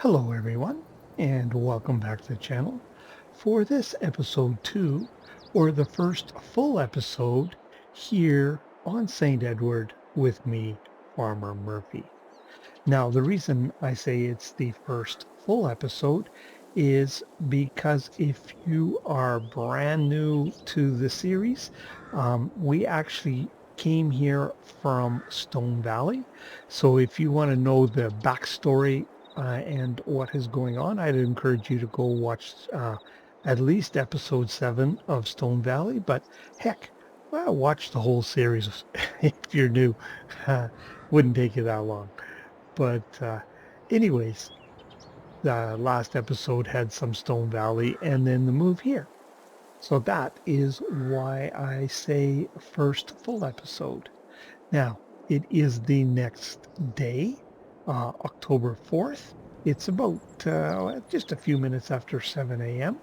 Hello everyone, and welcome back to the channel for this episode 2, or the first full episode here on St. Edward with me, Farmer Murphy. Now, the reason I say it's the first full episode is because if you are brand new to the series, we actually came here from Stone Valley. So if you want to know the backstory and what is going on, I'd encourage you to go watch at least episode 7 of Stone Valley. But heck, well, watch the whole series if you're new. Wouldn't take you that long. But anyways, the last episode had some Stone Valley and then the move here. So that is why I say first full episode. Now, it is the next day, October 4th. It's about just a few minutes after 7 a.m.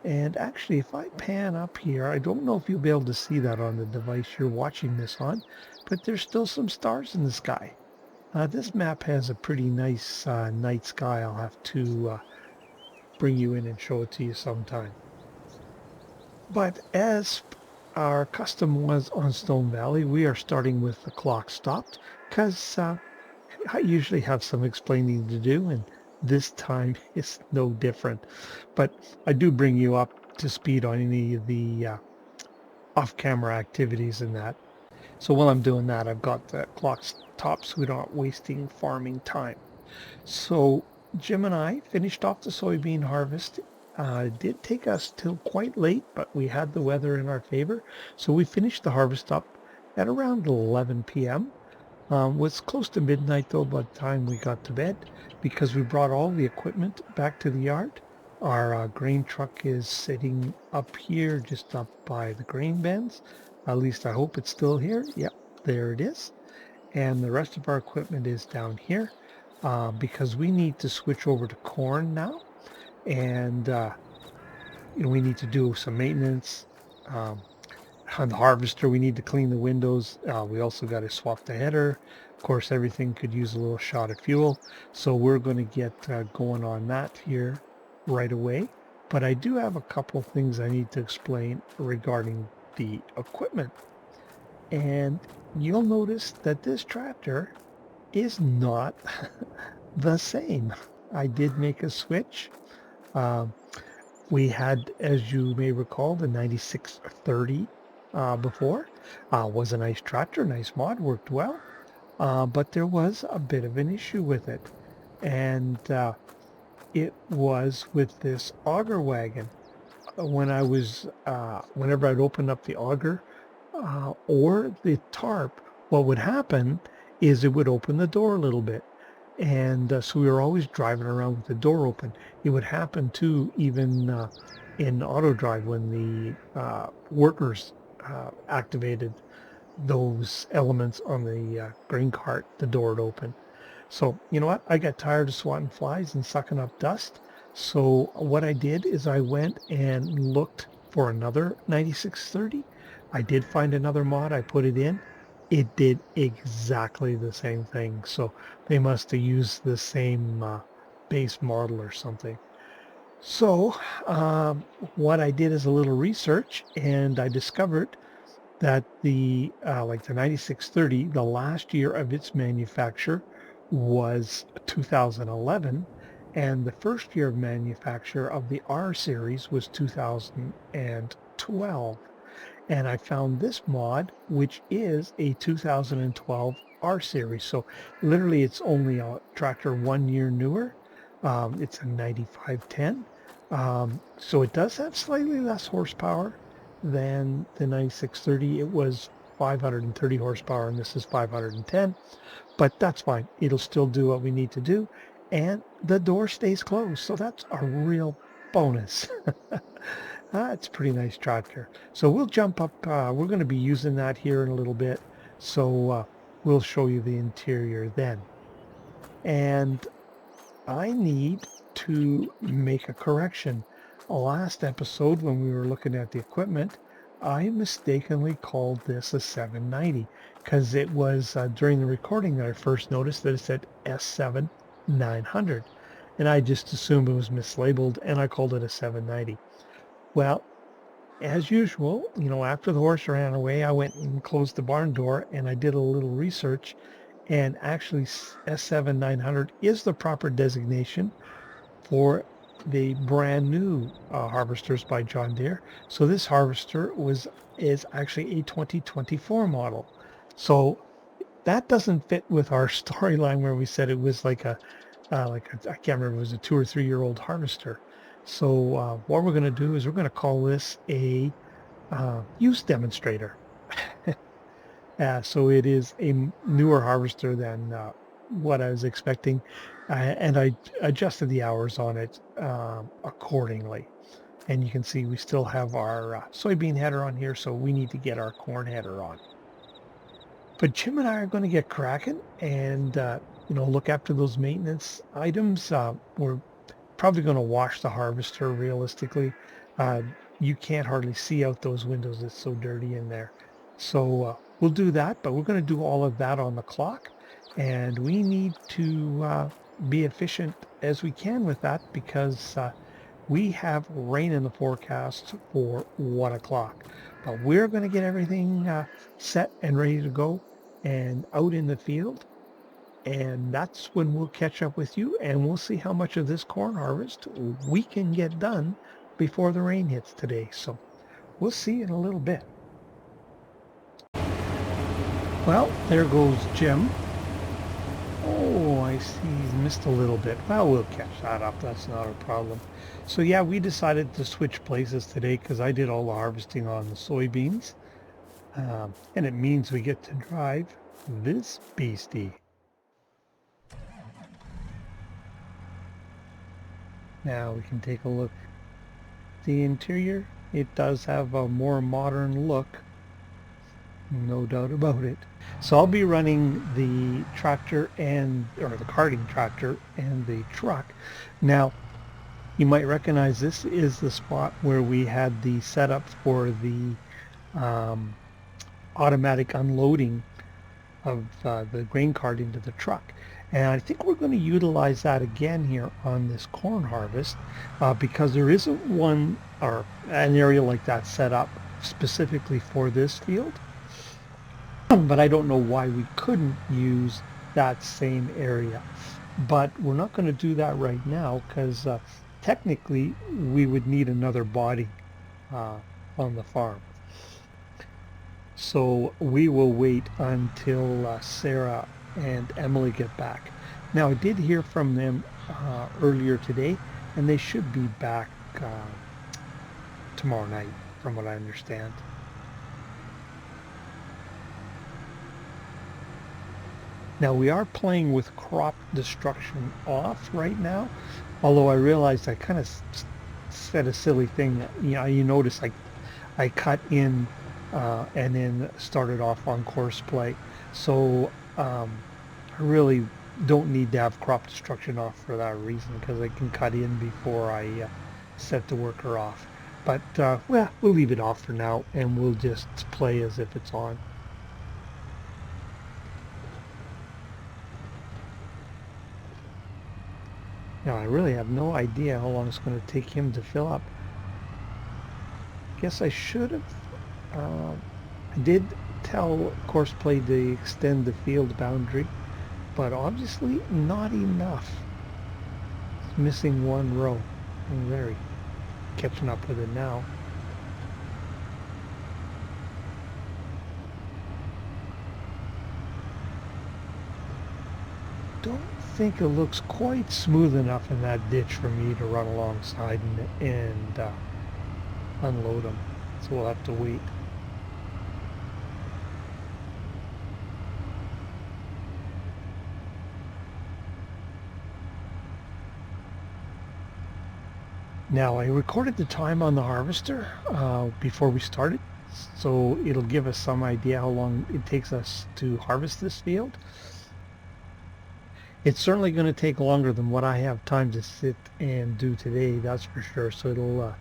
And actually, if I pan up here, I don't know if you'll be able to see that on the device you're watching this on, but there's still some stars in the sky. This map has a pretty nice night sky. I'll have to bring you in and show it to you sometime. But as our custom was on Stone Valley, we are starting with the clock stopped because I usually have some explaining to do, and this time is no different. But I do bring you up to speed on any of the off-camera activities and that. So while I'm doing that, I've got the clock stopped so we don't wasting farming time. So Jim and I finished off the soybean harvest. It did take us till quite late, but we had the weather in our favor. So we finished the harvest up at around 11 p.m. Was close to midnight though by the time we got to bed because we brought all the equipment back to the yard. Our grain truck is sitting up here just up by the grain bins. At least I hope it's still here. Yep, there it is. And the rest of our equipment is down here because we need to switch over to corn now, and we need to do some maintenance um, on the harvester. We need to clean the windows. We also got to swap the header. Of course, everything could use a little shot of fuel, so we're going to get going on that here right away. But I do have a couple of things I need to explain regarding the equipment, and you'll notice that this tractor is not the same. I did make a switch. Um, we had, as you may recall, the 9630 before. Was a nice tractor, nice mod, worked well. But there was a bit of an issue with it. And it was with this auger wagon. Whenever I'd open up the auger or the tarp, what would happen is it would open the door a little bit. And so we were always driving around with the door open. It would happen too, even in auto drive when the workers activated those elements on the grain cart, the door would open. So you know what? I got tired of swatting flies and sucking up dust. So what I did is I went and looked for another 9630. I did find another mod. I put it in. It did exactly the same thing. So they must have used the same base model or something. So what I did is a little research, and I discovered that the 9630, the last year of its manufacture was 2011, and the first year of manufacture of the R series was 2012. And I found this mod, which is a 2012 R series. So literally it's only a tractor 1 year newer. It's a 9510. So it does have slightly less horsepower than the 9630. It was 530 horsepower and this is 510, but that's fine. It'll still do what we need to do. And the door stays closed. So that's a real bonus. It's a pretty nice tractor. So we'll jump up. We're going to be using that here in a little bit. So we'll show you the interior then. And I need to make a correction. Last episode, when we were looking at the equipment, I mistakenly called this a 790 because it was during the recording that I first noticed that it said S7 900. and I just assumed it was mislabeled, and I called it a 790. Well, as usual, after the horse ran away, I went and closed the barn door and I did a little research, and actually S7 900 is the proper designation for the brand new harvesters by John Deere. So this harvester is actually a 2024 model. So that doesn't fit with our storyline where we said it was I can't remember, it was a 2 or 3 year old harvester. So what we're going to do is we're going to call this a use demonstrator. So it is a newer harvester than what I was expecting, and I adjusted the hours on it accordingly. And you can see we still have our soybean header on here, so we need to get our corn header on. But Jim and I are going to get cracking and look after those maintenance items. We're probably going to wash the harvester realistically. Uh, you can't hardly see out those windows. It's so dirty in there. So we'll do that, but we're going to do all of that on the clock. And we need to be efficient as we can with that because we have rain in the forecast for 1 o'clock. But we're going to get everything set and ready to go and out in the field. And that's when we'll catch up with you and we'll see how much of this corn harvest we can get done before the rain hits today. So we'll see in a little bit. Well, there goes Jim. Oh, I see he's missed a little bit. Well, we'll catch that up. That's not a problem. So yeah, we decided to switch places today because I did all the harvesting on the soybeans. And it means we get to drive this beastie. Now we can take a look at the interior. It does have a more modern look, no doubt about it. So I'll be running the tractor or the carting tractor and the truck. Now, you might recognize this is the spot where we had the setup for the automatic unloading of the grain cart into the truck. And I think we're going to utilize that again here on this corn harvest because there isn't one or an area like that set up specifically for this field. But I don't know why we couldn't use that same area. But we're not going to do that right now because technically we would need another body on the farm. So we will wait until Sarah and Emily get back. Now I did hear from them earlier today, and they should be back tomorrow night, from what I understand. Now we are playing with crop destruction off right now, although I realized I kind of said a silly thing. You notice I cut in and then started off on course play. So I really don't need to have crop destruction off for that reason because I can cut in before I set the worker off. But well, we'll leave it off for now and we'll just play as if it's on. Now I really have no idea how long it's going to take him to fill up. Guess I should have I did tell course play to extend the field boundary, but obviously not enough. It's missing one row. I'm very catching up with it now. Don't think it looks quite smooth enough in that ditch for me to run alongside and unload them. So we'll have to wait. Now I recorded the time on the harvester before we started, so it'll give us some idea how long it takes us to harvest this field. It's certainly going to take longer than what I have time to sit and do today, that's for sure. So it'll,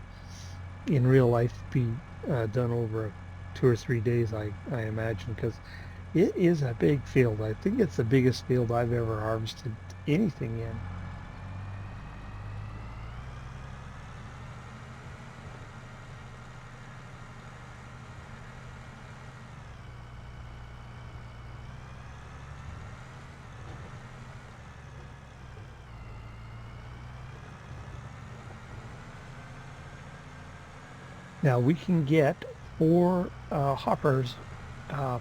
in real life, be done over 2 or 3 days, I imagine, because it is a big field. I think it's the biggest field I've ever harvested anything in. Now we can get 4 hoppers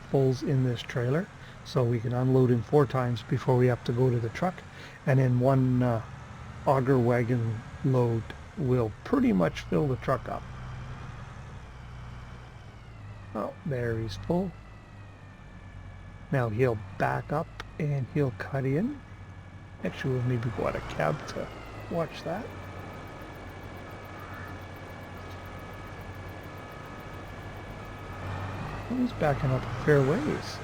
fulls in this trailer, so we can unload him 4 times before we have to go to the truck, and then one auger wagon load will pretty much fill the truck up. Oh, there he's full. Now he'll back up and he'll cut in. Actually, we'll maybe go out a cab to watch that. Oh, he's backing up a fair ways.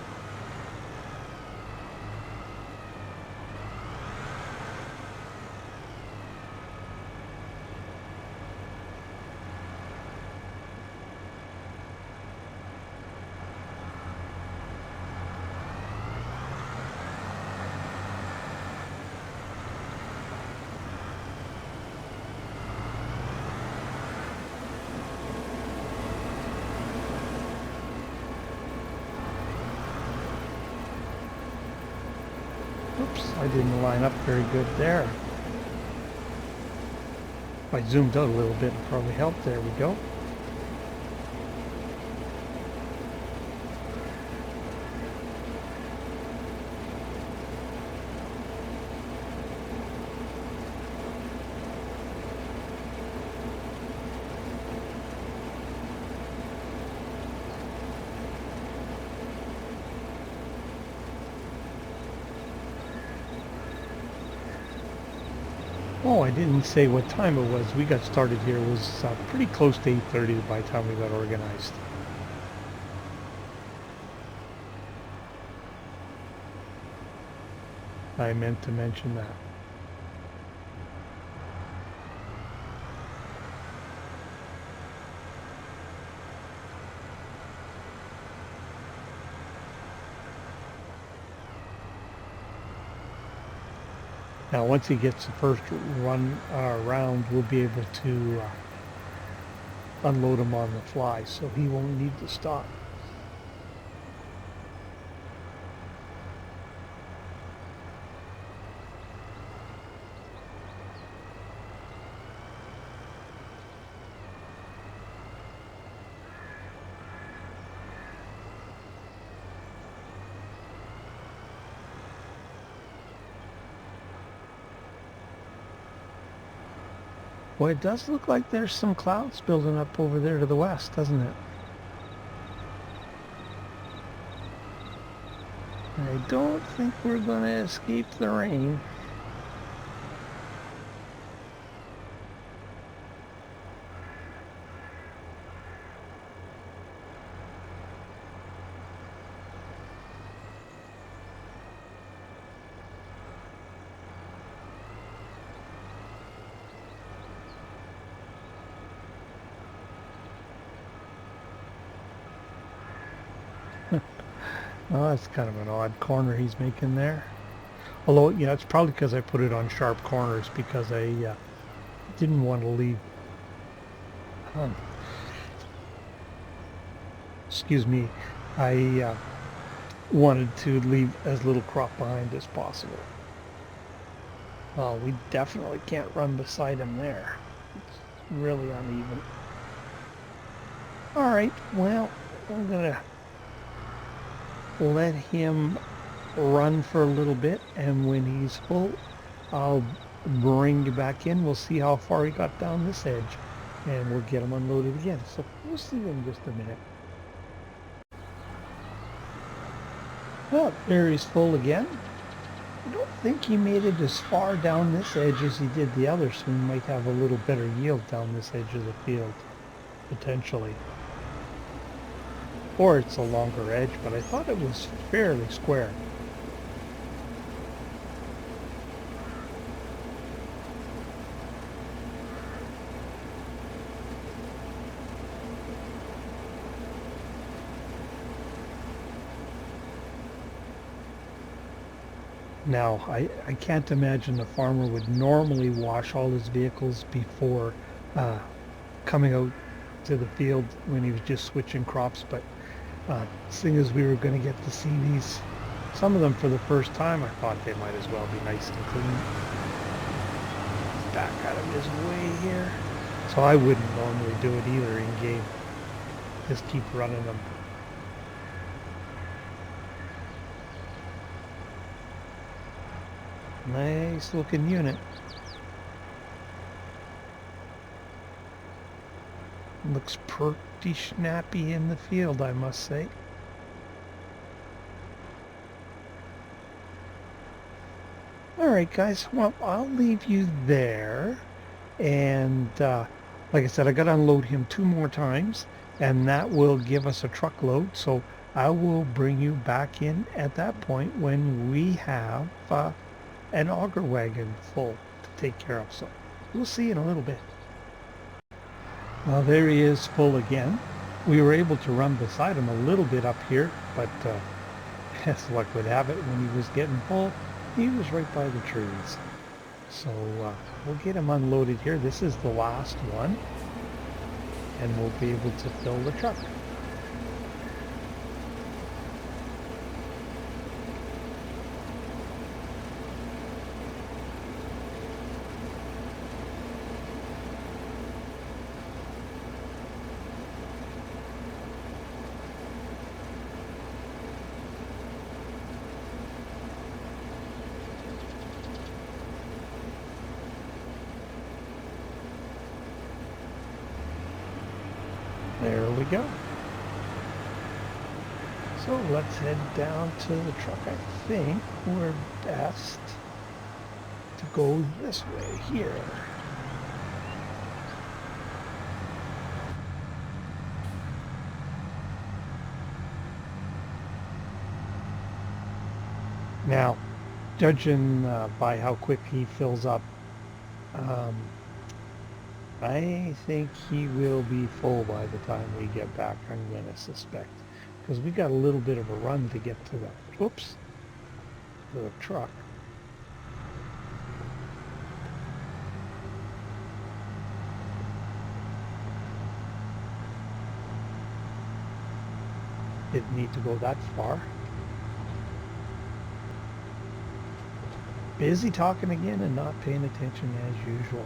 Oops, I didn't line up very good there. If I zoomed out a little bit, it probably helped. There we go. Oh, I didn't say what time it was. We got started here. It was pretty close to 8:30 by the time we got organized. I meant to mention that. Now, once he gets the first run round, we'll be able to unload him on the fly, so he won't need to stop. Well, it does look like there's some clouds building up over there to the west, doesn't it? I don't think we're going to escape the rain. Oh, that's kind of an odd corner he's making there. Although, yeah, it's probably because I put it on sharp corners because I didn't want to leave. Excuse me. I wanted to leave as little crop behind as possible. Well, we definitely can't run beside him there. It's really uneven. All right, well, I'm gonna let him run for a little bit, and when he's full, I'll bring you back in. We'll see how far he got down this edge, and we'll get him unloaded again. So we'll see in just a minute. Well, there he's full again. I don't think he made it as far down this edge as he did the other, so we might have a little better yield down this edge of the field, potentially. Or it's a longer edge, but I thought it was fairly square. Now, I can't imagine the farmer would normally wash all his vehicles before coming out to the field when he was just switching crops, but seeing as we were going to get to see these, some of them for the first time, I thought they might as well be nice and clean. Back out of his way here. So I wouldn't normally do it either in game. Just keep running them. Nice looking unit. Looks pretty snappy in the field, I must say. Alright guys, well, I'll leave you there. And like I said, I got to unload him 2 more times, and that will give us a truckload. So I will bring you back in at that point when we have an auger wagon full to take care of. So we'll see you in a little bit. Well, there he is, full again. We were able to run beside him a little bit up here, but as luck would have it, when he was getting full, he was right by the trees. So we'll get him unloaded here. This is the last one, and we'll be able to fill the truck. There we go. So let's head down to the truck. I think we're best to go this way here. Now, judging by how quick he fills up, I think he will be full by the time we get back, I'm going to suspect. Because we got a little bit of a run to get to the, to the truck. Didn't need to go that far. Busy talking again and not paying attention as usual.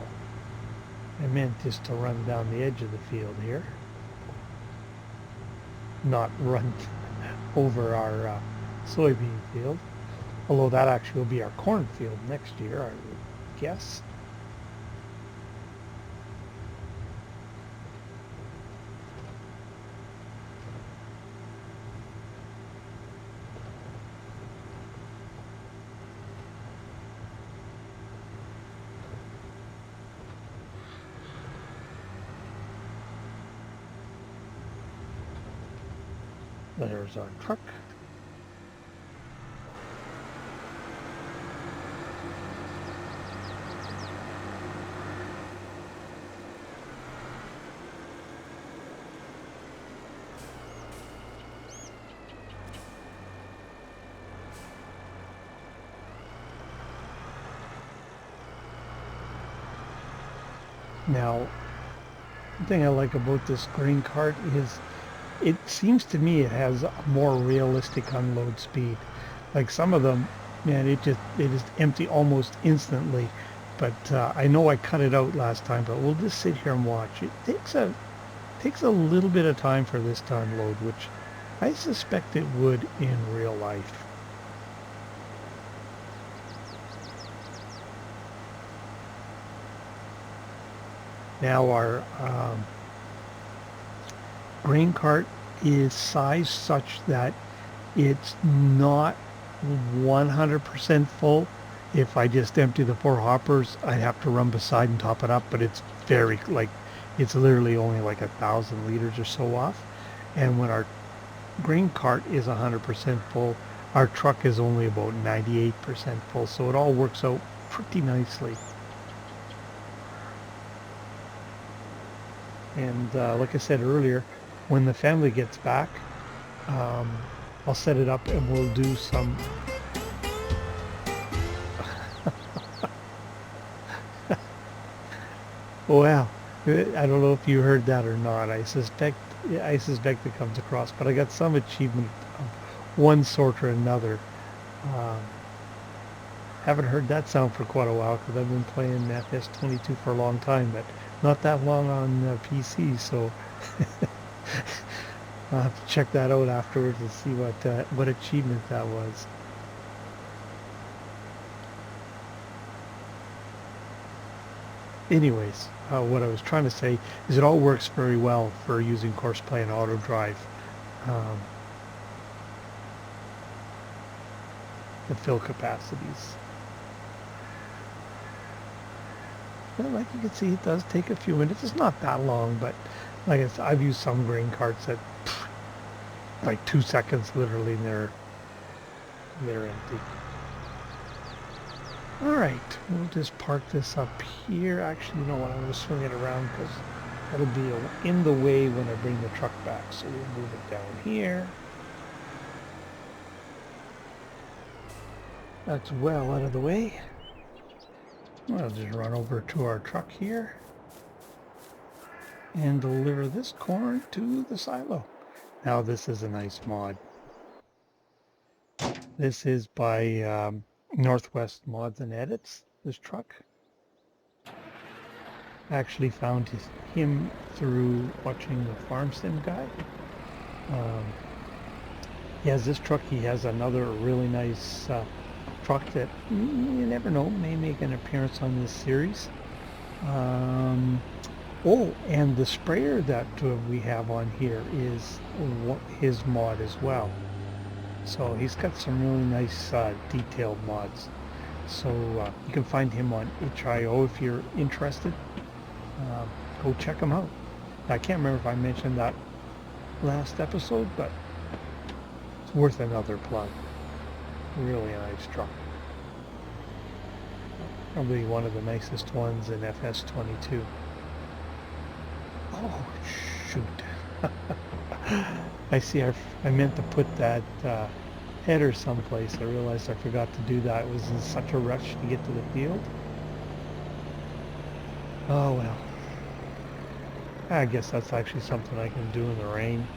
I meant just to run down the edge of the field here. Not run over our soybean field. Although that actually will be our cornfield next year, I would guess. There's our truck. Now, the thing I like about this grain cart is it seems to me it has a more realistic unload speed. Like some of them, man, they just empty almost instantly. But I know I cut it out last time, but we'll just sit here and watch. It takes a little bit of time for this to unload, which I suspect it would in real life. Now our grain cart is sized such that it's not 100% full. If I just empty the 4 hoppers, I'd have to run beside and top it up, but it's very, like, it's literally only like 1,000 liters or so off. And when our grain cart is 100% full, our truck is only about 98% full, so it all works out pretty nicely. And like I said earlier, when the family gets back, I'll set it up and we'll do some well, I don't know if you heard that or not. I suspect it comes across, but I got some achievement of one sort or another. Haven't heard that sound for quite a while because I've been playing FS22 for a long time, but not that long on PC, so I'll have to check that out afterwards and see what achievement that was. Anyways, what I was trying to say is it all works very well for using course play and auto drive. Um, the fill capacities. But like you can see, it does take a few minutes. It's not that long, but like I said, I've used some grain carts that like 2 seconds literally, and they're empty. All right, we'll just park this up here. Actually, you know what? I'm going to swing it around because that'll be in the way when I bring the truck back. So we'll move it down here. That's well out of the way. I'll just run over to our truck here and deliver this corn to the silo. Now this is a nice mod. This is by Northwest Mods and Edits, this truck. I actually found him through watching the Farm Sim guy. He has this truck. He has another really nice truck that you never know may make an appearance on this series. Oh, and the sprayer that we have on here is his mod as well. So he's got some really nice detailed mods. So you can find him on HIO if you're interested. Go check him out. I can't remember if I mentioned that last episode, but it's worth another plug. Really nice truck. Probably one of the nicest ones in FS22. Oh, shoot. I see I meant to put that header someplace. I realized I forgot to do that. I was in such a rush to get to the field. Oh well. I guess that's actually something I can do in the rain.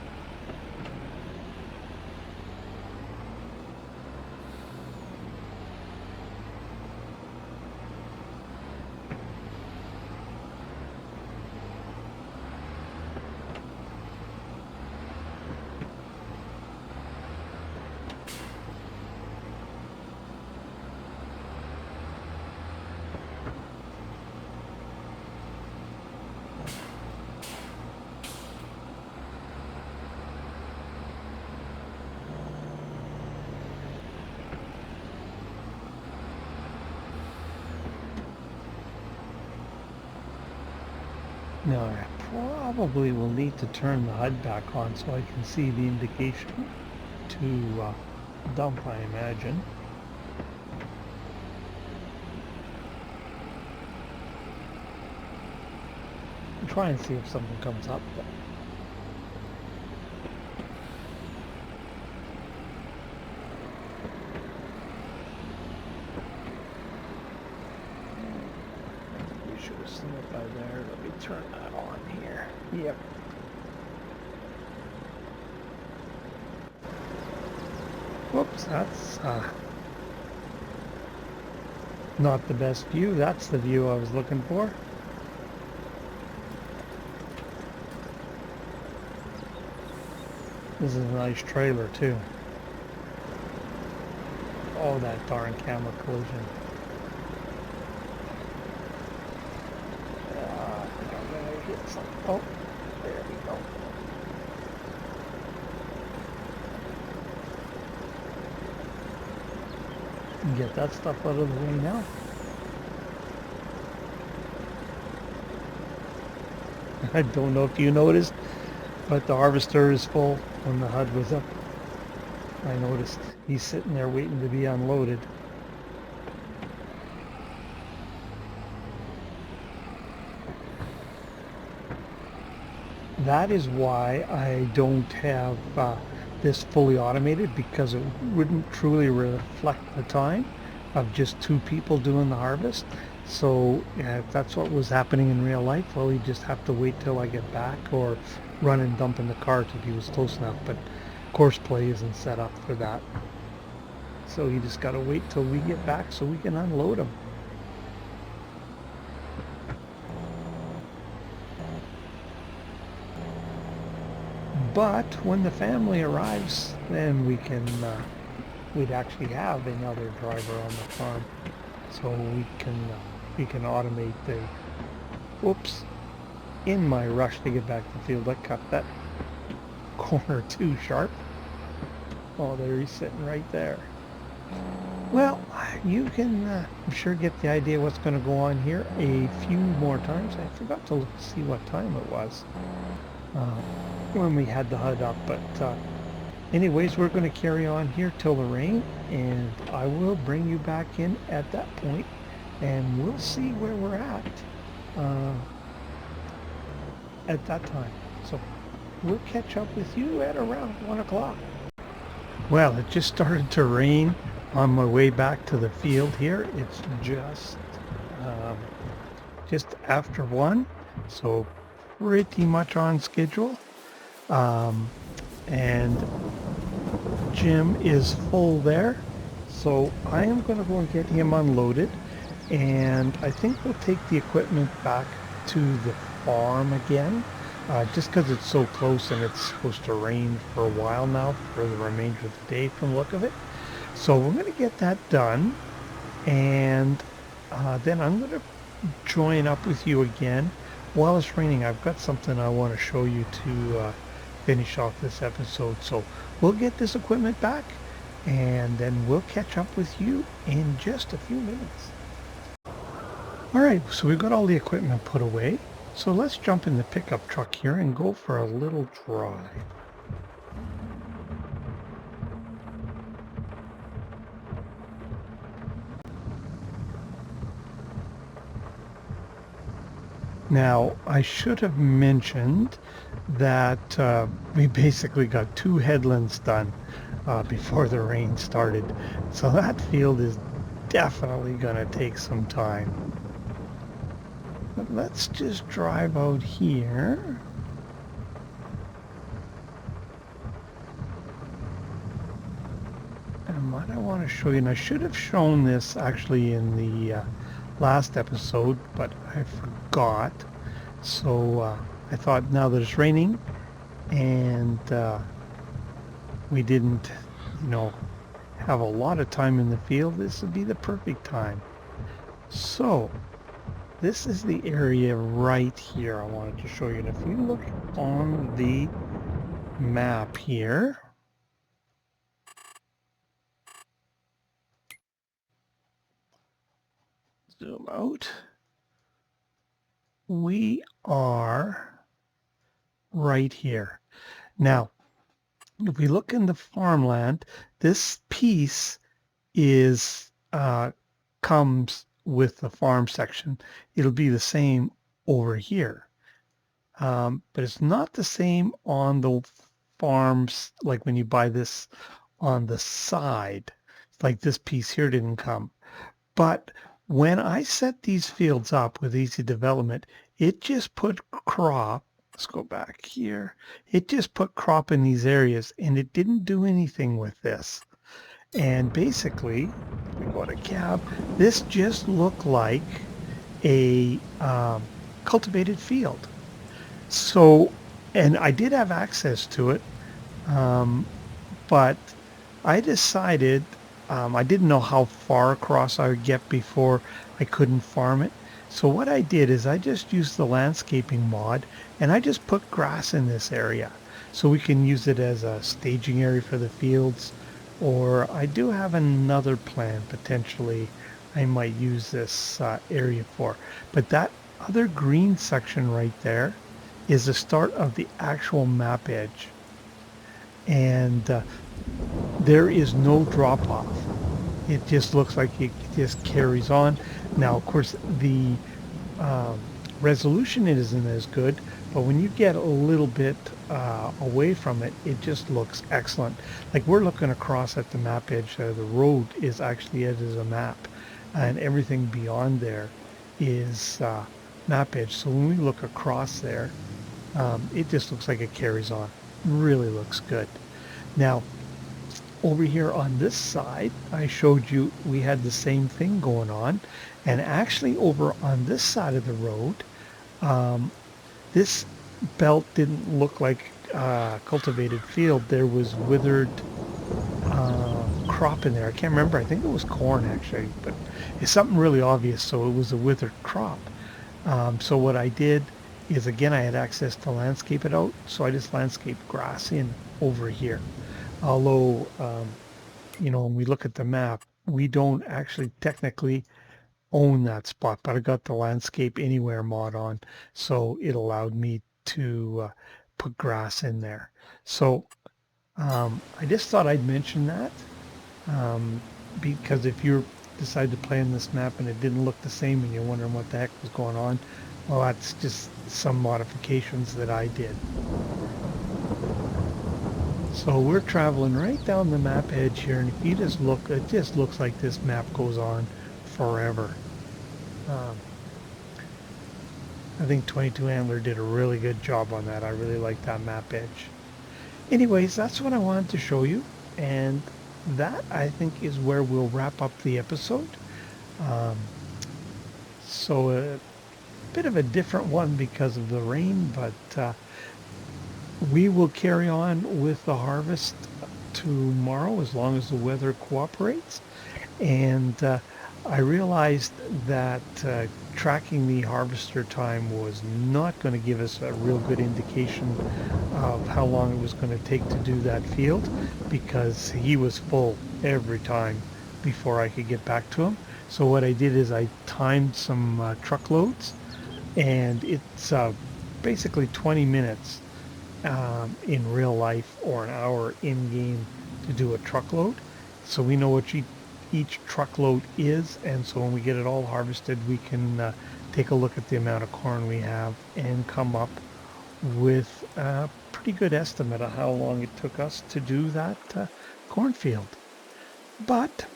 Now I probably will need to turn the HUD back on so I can see the indication to dump, I imagine. I'll try and see if something comes up. Should have seen it by there. Let me turn that on here. Yep. Whoops, that's not the best view. That's the view I was looking for. This is a nice trailer too. Oh, that darn camera collision. Oh, there we go. Get that stuff out of the way now. I don't know if you noticed, but the harvester is full when the HUD was up. I noticed he's sitting there waiting to be unloaded. That is why I don't have this fully automated, because it wouldn't truly reflect the time of just 2 people doing the harvest. So if that's what was happening in real life, well, you just have to wait till I get back or run and dump in the cart if he was close enough. But course play isn't set up for that. So you just got to wait till we get back so we can unload them. But when the family arrives, then we'd actually have another driver on the farm, so we can automate the. Whoops! In my rush to get back to the field, I cut that corner too sharp. Oh, there he's sitting right there. Well, you can, I'm sure, get the idea what's going to go on here a few more times. I forgot to look, see what time it was uh, when we had the HUD up, but anyways, we're going to carry on here till the rain, and I will bring you back in at that point, and we'll see where we're uh, at that time. So we'll catch up with you at around 1 o'clock. Well, it just started to rain on my way back to the field here. It's um, just after 1, so pretty much on schedule. And Jim is full there, so I am going to go and get him unloaded, and I think we'll take the equipment back to the farm again, just because it's so close and it's supposed to rain for a while now for the remainder of the day from the look of it. So we're going to get that done, and then I'm going to join up with you again while it's raining. I've got something I want to show you to finish off this episode. So we'll get this equipment back, and then we'll catch up with you in just a few minutes. All right, so we've got all the equipment put away. So let's jump in the pickup truck here and go for a little drive. Now, I should have mentioned that we basically got 2 headlands done before the rain started. So that field is definitely going to take some time. But let's just drive out here. And what I want to show you, and I should have shown this actually in the last episode, but I forgot. So I thought now that it's raining and we didn't, have a lot of time in the field, this would be the perfect time. So this is the area right here I wanted to show you. And if we look on the map here, zoom out, we are right here. Now, if we look in the farmland, this piece is comes with the farm section. It'll be the same over here, but it's not the same on the farms. Like when you buy this on the side, like this piece here didn't come. But when I set these fields up with easy development, it just put crop. Let's go back here. It just put crop in these areas, and it didn't do anything with this. And basically, we go to cab, this just looked like a cultivated field. So, and I did have access to it, but I decided I didn't know how far across I would get before I couldn't farm it. So what I did is I just used the landscaping mod, and I just put grass in this area so we can use it as a staging area for the fields. Or I do have another plan potentially I might use this area for. But that other green section right there is the start of the actual map edge. And there is no drop off. It just looks like it just carries on. Now, of course, the resolution isn't as good, but when you get a little bit away from it, it just looks excellent. Like we're looking across at the map edge. The road is actually it is a map, and everything beyond there is map edge. So when we look across there, it just looks like it carries on. Really looks good. Now, over here on this side, I showed you we had the same thing going on. And actually over on this side of the road, this belt didn't look like cultivated field, there was withered crop in there. I can't remember. I think it was corn actually, but it's something really obvious. So it was a withered crop. So what I did is, again, I had access to landscape it out. So I just landscaped grass in over here. Although, when we look at the map, we don't actually technically own that spot, but I got the landscape anywhere mod on. So it allowed me to put grass in there. So I just thought I'd mention that um, because if you decide to play on this map and it didn't look the same and you're wondering what the heck was going on, well, that's just some modifications that I did. So we're traveling right down the map edge here, and if you just look, it just looks like this map goes on forever. Um, I think 22 Antler did a really good job on that. I really like that map edge. Anyways, that's what I wanted to show you, and that I think is where we'll wrap up the episode. Um, so a bit of a different one because of the rain, but we will carry on with the harvest tomorrow as long as the weather cooperates. And I realized that tracking the harvester time was not going to give us a real good indication of how long it was going to take to do that field, because he was full every time before I could get back to him. So what I did is I timed some truckloads, and it's basically 20 minutes in real life, or an hour in game, to do a truckload. So we know what each truckload is, and so when we get it all harvested, we can take a look at the amount of corn we have and come up with a pretty good estimate of how long it took us to do that cornfield. But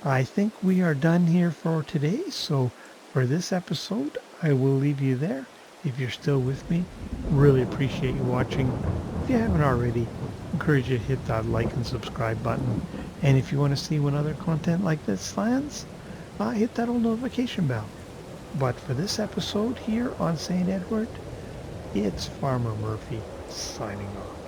I think we are done here for today. So for this episode, I will leave you there. If you're still with me, really appreciate you watching. If you haven't already, encourage you to hit that like and subscribe button. And if you want to see when other content like this lands, hit that old notification bell. But for this episode here on St. Edward, it's Farmer Murphy signing off.